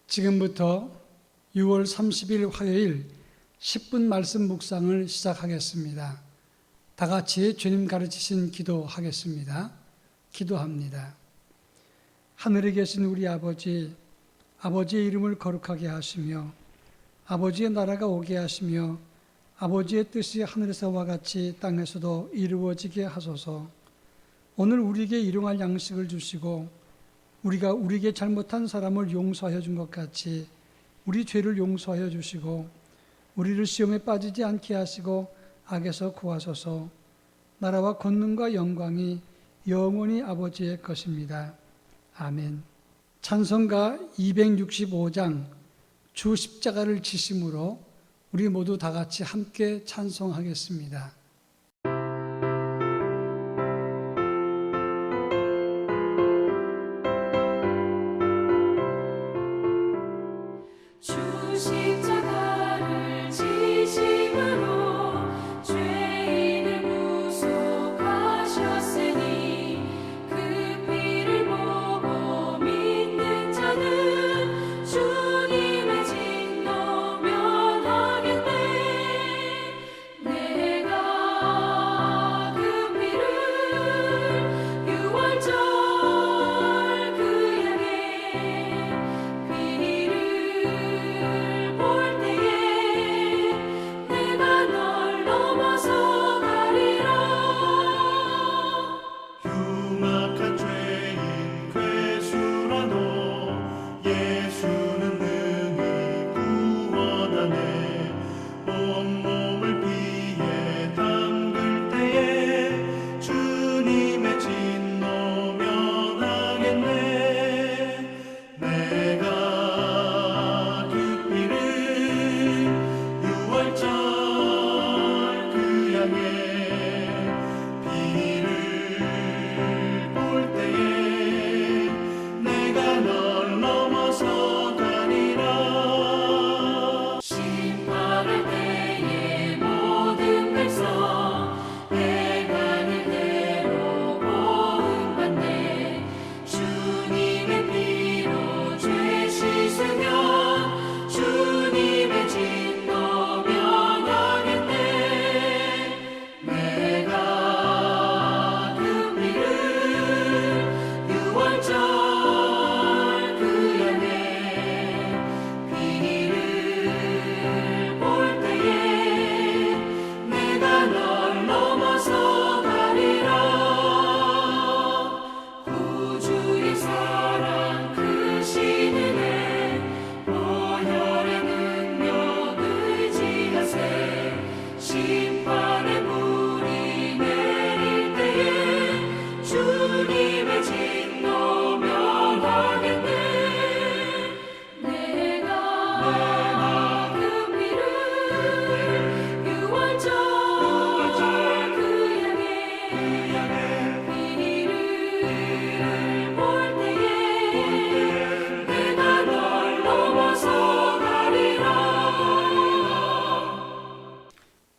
지금부터 6월 30일 화요일 10분 말씀 묵상을 시작하겠습니다. 다 같이 주님 가르치신 기도하겠습니다. 기도합니다. 하늘에 계신 우리 아버지, 아버지의 이름을 거룩하게 하시며 아버지의 나라가 오게 하시며 아버지의 뜻이 하늘에서와 같이 땅에서도 이루어지게 하소서. 오늘 우리에게 일용할 양식을 주시고 우리가 우리에게 잘못한 사람을 용서하여 준 것 같이 우리 죄를 용서하여 주시고 우리를 시험에 빠지지 않게 하시고 악에서 구하소서. 나라와 권능과 영광이 영원히 아버지의 것입니다. 아멘. 찬송가 265장 주 십자가를 지심으로 우리 모두 다 같이 함께 찬송하겠습니다.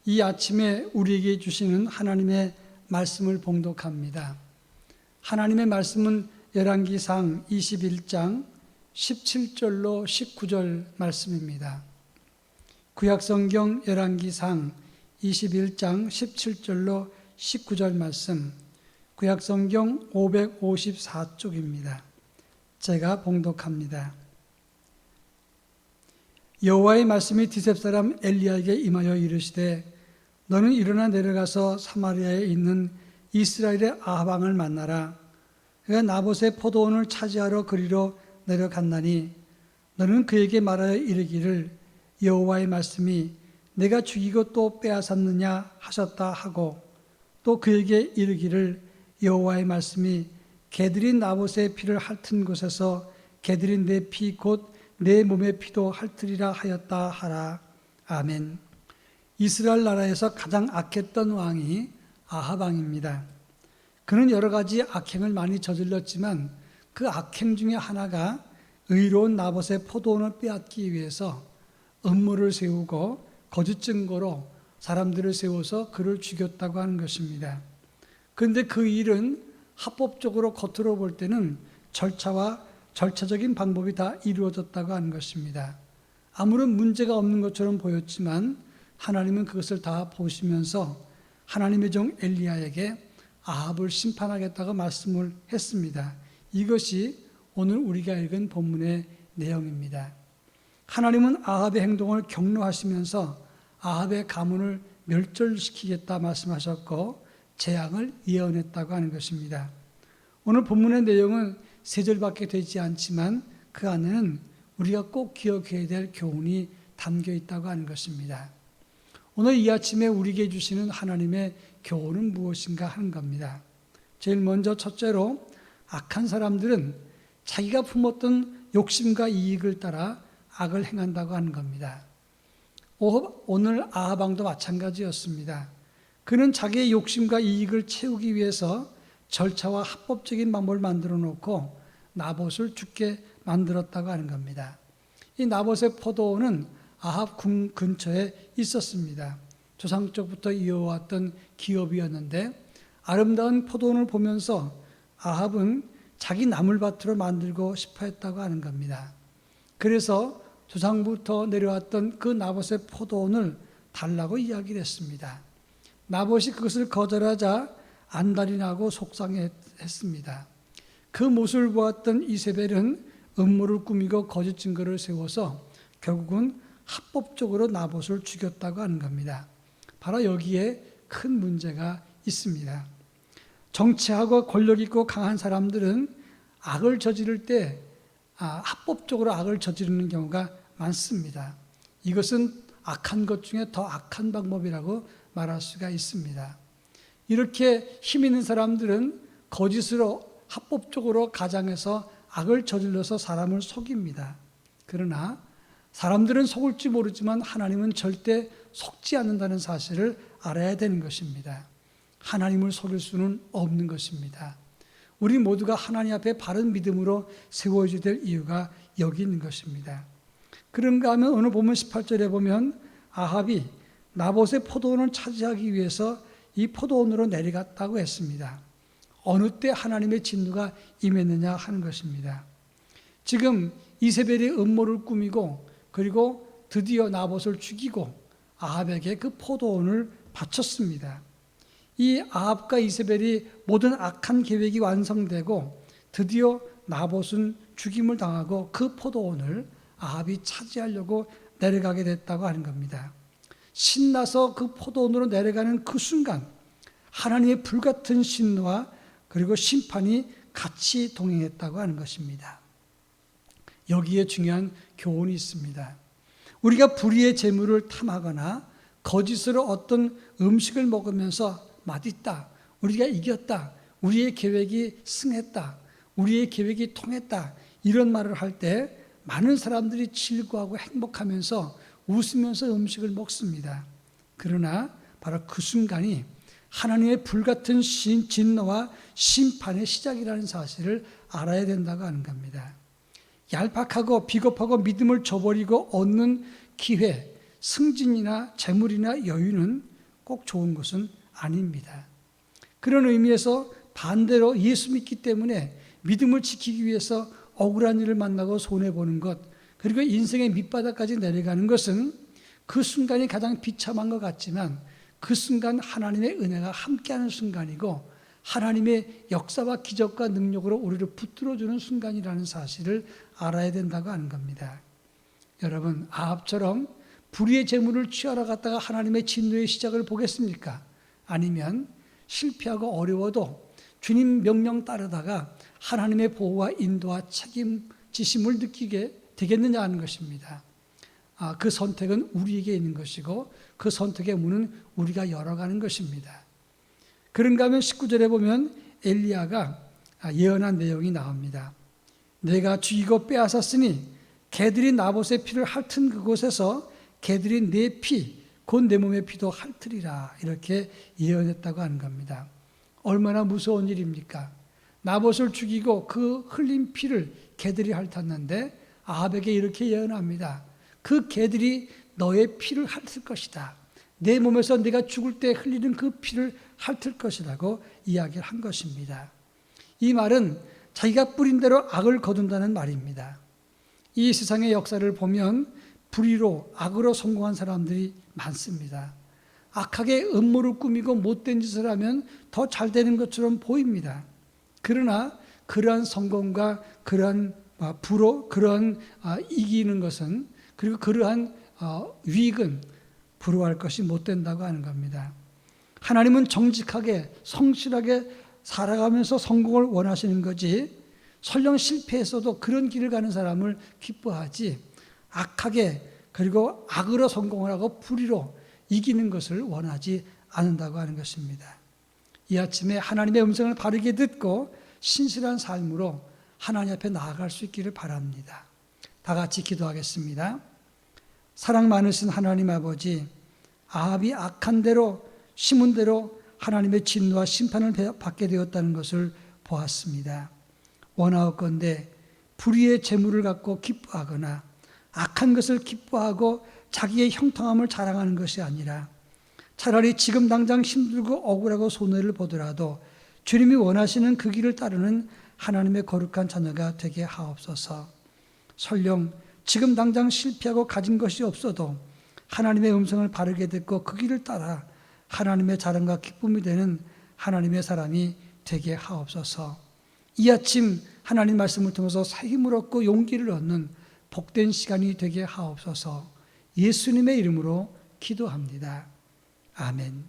이 아침에 우리에게 주시는 하나님의 말씀을 봉독합니다. 하나님의 말씀은 열왕기상 21장 17절로 19절 말씀입니다. 구약성경 열왕기상 21장 17절로 19절 말씀, 구약성경 554쪽입니다. 제가 봉독합니다. 여호와의 말씀이 디셉 사람 엘리야에게 임하여 이르시되 너는 일어나 내려가서 사마리아에 있는 이스라엘의 아합 왕을 만나라. 그가 나봇의 포도원을 차지하러 그리로 내려갔나니 너는 그에게 말하여 이르기를 여호와의 말씀이 내가 죽이고 또 빼앗았느냐 하셨다 하고 또 그에게 이르기를 여호와의 말씀이 개들이 나봇의 피를 핥은 곳에서 개들이 내 피 곧 내 몸의 피도 핥으리라 하였다 하라. 아멘. 이스라엘 나라에서 가장 악했던 왕이 아합 왕입니다. 그는 여러 가지 악행을 많이 저질렀지만 그 악행 중에 하나가 의로운 나봇의 포도원을 빼앗기 위해서 음모를 세우고 거짓 증거로 사람들을 세워서 그를 죽였다고 하는 것입니다. 그런데 그 일은 합법적으로 겉으로 볼 때는 절차와 절차적인 방법이 다 이루어졌다고 하는 것입니다. 아무런 문제가 없는 것처럼 보였지만 하나님은 그것을 다 보시면서 하나님의 종 엘리야에게 아합을 심판하겠다고 말씀을 했습니다. 이것이 오늘 우리가 읽은 본문의 내용입니다. 하나님은 아합의 행동을 경로하시면서 아합의 가문을 멸절시키겠다 말씀하셨고 재앙을 예언했다고 하는 것입니다. 오늘 본문의 내용은 세 절밖에 되지 않지만 그 안에는 우리가 꼭 기억해야 될 교훈이 담겨 있다고 하는 것입니다. 오늘 이 아침에 우리에게 주시는 하나님의 교훈은 무엇인가 하는 겁니다. 제일 먼저 첫째로 악한 사람들은 자기가 품었던 욕심과 이익을 따라 악을 행한다고 하는 겁니다. 오늘 아합 왕도 마찬가지였습니다. 그는 자기의 욕심과 이익을 채우기 위해서 절차와 합법적인 방법을 만들어 놓고 나봇을 죽게 만들었다고 하는 겁니다. 이 나봇의 포도원은 아합 궁 근처에 있었습니다. 조상적부터 이어왔던 기업이었는데 아름다운 포도원을 보면서 아합은 자기 나물밭으로 만들고 싶어 했다고 하는 겁니다. 그래서 조상부터 내려왔던 그 나봇의 포도원을 달라고 이야기를 했습니다. 나봇이 그것을 거절하자 안달이 나고 속상했습니다. 그 모습을 보았던 이세벨은 음모를 꾸미고 거짓 증거를 세워서 결국은 합법적으로 나봇을 죽였다고 하는 겁니다. 바로 여기에 큰 문제가 있습니다. 정치하고 권력 있고 강한 사람들은 악을 저지를 때 합법적으로 악을 저지르는 경우가 많습니다. 이것은 악한 것 중에 더 악한 방법이라고 말할 수가 있습니다. 이렇게 힘 있는 사람들은 거짓으로 합법적으로 가장해서 악을 저질러서 사람을 속입니다. 그러나 사람들은 속을지 모르지만 하나님은 절대 속지 않는다는 사실을 알아야 되는 것입니다. 하나님을 속일 수는 없는 것입니다. 우리 모두가 하나님 앞에 바른 믿음으로 세워져야 될 이유가 여기 있는 것입니다. 그런가 하면 오늘 본문 18절에 보면 아합이 나봇의 포도원을 차지하기 위해서 이 포도원으로 내려갔다고 했습니다. 어느 때 하나님의 진노가 임했느냐 하는 것입니다. 지금 이세벨이 음모를 꾸미고 그리고 드디어 나봇을 죽이고 아합에게 그 포도원을 바쳤습니다. 이 아합과 이세벨이 모든 악한 계획이 완성되고 드디어 나봇은 죽임을 당하고 그 포도원을 아합이 차지하려고 내려가게 됐다고 하는 겁니다. 신나서 그 포도원으로 내려가는 그 순간 하나님의 불같은 진노와 그리고 심판이 같이 동행했다고 하는 것입니다. 여기에 중요한 교훈이 있습니다. 우리가 불의의 재물을 탐하거나 거짓으로 어떤 음식을 먹으면서 맛있다, 우리가 이겼다, 우리의 계획이 승했다, 우리의 계획이 통했다 이런 말을 할 때 많은 사람들이 즐거워하고 행복하면서 웃으면서 음식을 먹습니다. 그러나 바로 그 순간이 하나님의 불같은 진노와 심판의 시작이라는 사실을 알아야 된다고 하는 겁니다. 얄팍하고 비겁하고 믿음을 저버리고 얻는 기회, 승진이나 재물이나 여유는 꼭 좋은 것은 아닙니다. 그런 의미에서 반대로 예수 믿기 때문에 믿음을 지키기 위해서 억울한 일을 만나고 손해보는 것, 그리고 인생의 밑바닥까지 내려가는 것은 그 순간이 가장 비참한 것 같지만 그 순간 하나님의 은혜가 함께하는 순간이고 하나님의 역사와 기적과 능력으로 우리를 붙들어주는 순간이라는 사실을 알아야 된다고 하는 겁니다. 여러분, 아합처럼 불의의 재물을 취하러 갔다가 하나님의 진노의 시작을 보겠습니까? 아니면 실패하고 어려워도 주님 명령 따르다가 하나님의 보호와 인도와 책임지심을 느끼게 되겠느냐 하는 것입니다. 그 선택은 우리에게 있는 것이고 그 선택의 문은 우리가 열어가는 것입니다. 그런가 하면 19절에 보면 엘리야가 예언한 내용이 나옵니다. 내가 죽이고 빼앗았으니 개들이 나봇의 피를 핥은 그곳에서 개들이 내 피, 곧 내 몸의 피도 핥으리라 이렇게 예언했다고 하는 겁니다. 얼마나 무서운 일입니까? 나봇을 죽이고 그 흘린 피를 개들이 핥았는데 아합에게 이렇게 예언합니다. 그 개들이 너의 피를 핥을 것이다. 내 몸에서 네가 죽을 때 흘리는 그 피를 핥을 것이라고 이야기를 한 것입니다. 이 말은 자기가 뿌린 대로 악을 거둔다는 말입니다. 이 세상의 역사를 보면 불의로 악으로 성공한 사람들이 많습니다. 악하게 음모를 꾸미고 못된 짓을 하면 더 잘 되는 것처럼 보입니다. 그러나 그러한 성공과 그러한 부로 그러한 이기는 것은, 그리고 그러한 위익은 부러워할 것이 못 된다고 하는 겁니다. 하나님은 정직하게 성실하게 살아가면서 성공을 원하시는 거지, 설령 실패했어도 그런 길을 가는 사람을 기뻐하지, 악하게 그리고 악으로 성공을 하고 불의로 이기는 것을 원하지 않는다고 하는 것입니다. 이 아침에 하나님의 음성을 바르게 듣고 신실한 삶으로 하나님 앞에 나아갈 수 있기를 바랍니다. 다 같이 기도하겠습니다. 사랑 많으신 하나님 아버지, 아합이 악한 대로 심은 대로 하나님의 진노와 심판을 받게 되었다는 것을 보았습니다. 원하옵건대 불의의 재물을 갖고 기뻐하거나 악한 것을 기뻐하고 자기의 형통함을 자랑하는 것이 아니라 차라리 지금 당장 힘들고 억울하고 손해를 보더라도 주님이 원하시는 그 길을 따르는 하나님의 거룩한 자녀가 되게 하옵소서. 설령 지금 당장 실패하고 가진 것이 없어도 하나님의 음성을 바르게 듣고 그 길을 따라 하나님의 자랑과 기쁨이 되는 하나님의 사람이 되게 하옵소서. 이 아침 하나님 말씀을 통해서 새 힘을 얻고 용기를 얻는 복된 시간이 되게 하옵소서. 예수님의 이름으로 기도합니다. 아멘.